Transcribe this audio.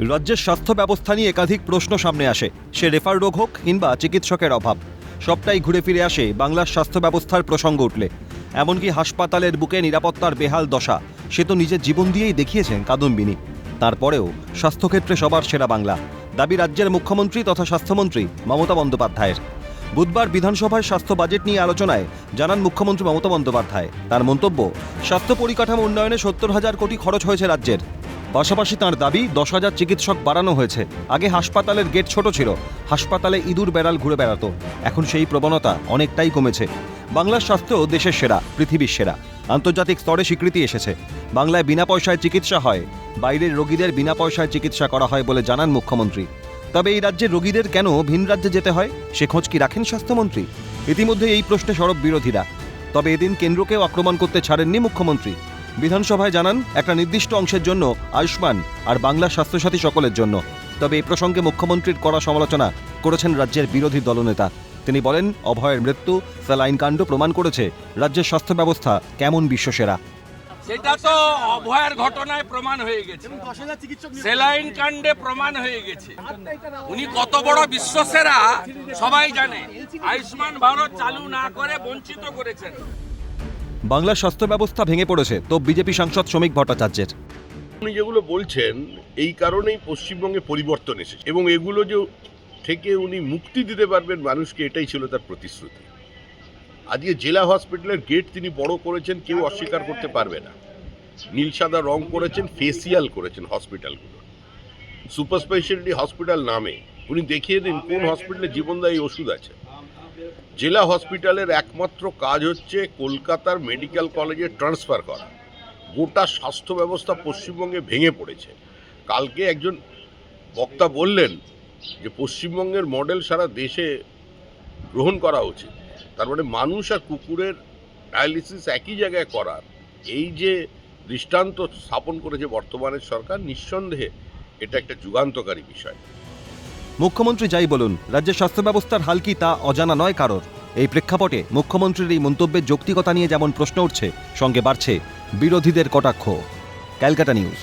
রাজ্যের স্বাস্থ্য ব্যবস্থা নিয়ে একাধিক প্রশ্ন সামনে আসে। সে রেফার রোগ হোক কিংবা চিকিৎসকের অভাব, সবটাই ঘুরে ফিরে আসে বাংলার স্বাস্থ্য ব্যবস্থার প্রসঙ্গ উঠলে। এমনকি হাসপাতালের বুকে নিরাপত্তার বেহাল দশা সে তো নিজের জীবন দিয়েই দেখিয়েছেন কাদম্বিনী। তারপরেও স্বাস্থ্যক্ষেত্রে সবার সেরা বাংলা দাবি রাজ্যের মুখ্যমন্ত্রী তথা স্বাস্থ্যমন্ত্রী মমতা বন্দ্যোপাধ্যায়ের। বুধবার বিধানসভায় স্বাস্থ্য বাজেট নিয়ে আলোচনায় জানান মুখ্যমন্ত্রী মমতা বন্দ্যোপাধ্যায়। তার মন্তব্য, স্বাস্থ্য পরিকাঠামো উন্নয়নে 70,000 কোটি খরচ হয়েছে রাজ্যের। পাশাপাশি তাঁর দাবি 10,000 চিকিৎসক বাড়ানো হয়েছে। আগে হাসপাতালের গেট ছোট ছিল, হাসপাতালে ইঁদুর বেড়াল ঘুরে বেড়াতো, এখন সেই প্রবণতা অনেকটাই কমেছে। বাংলার স্বাস্থ্য দেশের সেরা, পৃথিবীর সেরা, আন্তর্জাতিক স্তরে স্বীকৃতি এসেছে। বাংলায় বিনা পয়সায় চিকিৎসা হয়, বাইরের রোগীদের বিনা পয়সায় চিকিৎসা করা হয় বলে জানান মুখ্যমন্ত্রী। তবে এই রাজ্যের রোগীদের কেন ভিন রাজ্যে যেতে হয়, সে খোঁজ কি রাখেন স্বাস্থ্যমন্ত্রী? ইতিমধ্যে এই প্রশ্নে সরব বিরোধীরা। তবে এদিন কেন্দ্রকেও আক্রমণ করতে ছাড়েননি মুখ্যমন্ত্রী। বিধানসভায় জানান একটা নির্দিষ্ট অংশের জন্য আয়ুষ্মান আর বাংলার স্বাস্থ্যসাথী সকলের জন্য। তবে এই প্রসঙ্গে মুখ্যমন্ত্রীর কড়া সমালোচনা করেছেন রাজ্যের বিরোধী দলনেতা। তিনি বলেন, অভয়ের মৃত্যু, স্যালাইন কাণ্ড প্রমাণ করেছে রাজ্যের স্বাস্থ্য ব্যবস্থা কেমন বিশ্বসেরা। সেটা তো অভয়ের ঘটনায় প্রমাণ হয়ে গেছে, স্যালাইন কাণ্ডে প্রমাণ হয়ে গেছে। উনি কত বড় বিশ্বসেরা সবাই জানে। আয়ুষ্মান ভারত চালু না করে বঞ্চিত করেছেন। বাংলার স্বাস্থ্য ব্যবস্থা ভেঙে পড়েছে তো বিজেপি সাংসদ শ্রমিক ভট্টাচার্যের। উনি যেগুলো বলছেন এই কারণেই পশ্চিমবঙ্গে পরিবর্তন এসেছে এবং এগুলো যে থেকে উনি মুক্তি দিতে পারবেন মানুষকে, এটাই ছিল তার প্রতিশ্রুতি। আজকে জেলা হসপিটালের গেট তিনি বড় করেছেন, কেউ অস্বীকার করতে পারবে না। নীল সাদা রং করেছেন, ফেসিয়াল করেছেন হসপিটালগুলো, সুপার স্পেশালিটি হসপিটাল নামে। উনি দেখিয়ে দিন কোন হসপিটালে জীবনদায়ী ওষুধ আছে। জেলা হসপিটালের একমাত্র কাজ হচ্ছে কলকাতার মেডিকেল কলেজে ট্রান্সফার করা। গোটা স্বাস্থ্য ব্যবস্থা পশ্চিমবঙ্গে ভেঙে পড়েছে। কালকে একজন বক্তা বললেন যে পশ্চিমবঙ্গের মডেল সারা দেশে গ্রহণ করা উচিত। তার মানে মানুষ আর কুকুরের ডায়ালিসিস একই জায়গায় করার এই যে দৃষ্টান্ত স্থাপন করেছে বর্তমানের সরকার, নিঃসন্দেহে এটা একটা যুগান্তকারী বিষয়। মুখ্যমন্ত্রী যাই বলুন, রাজ্যের স্বাস্থ্য ব্যবস্থার হাল কি তা অজানা নয় কারোর। এই প্রেক্ষাপটে মুখ্যমন্ত্রীর এই মন্তব্যের যৌক্তিকতা নিয়ে যেমন প্রশ্ন উঠছে, সঙ্গে বাড়ছে বিরোধীদের কটাক্ষ। ক্যালকাটা নিউজ।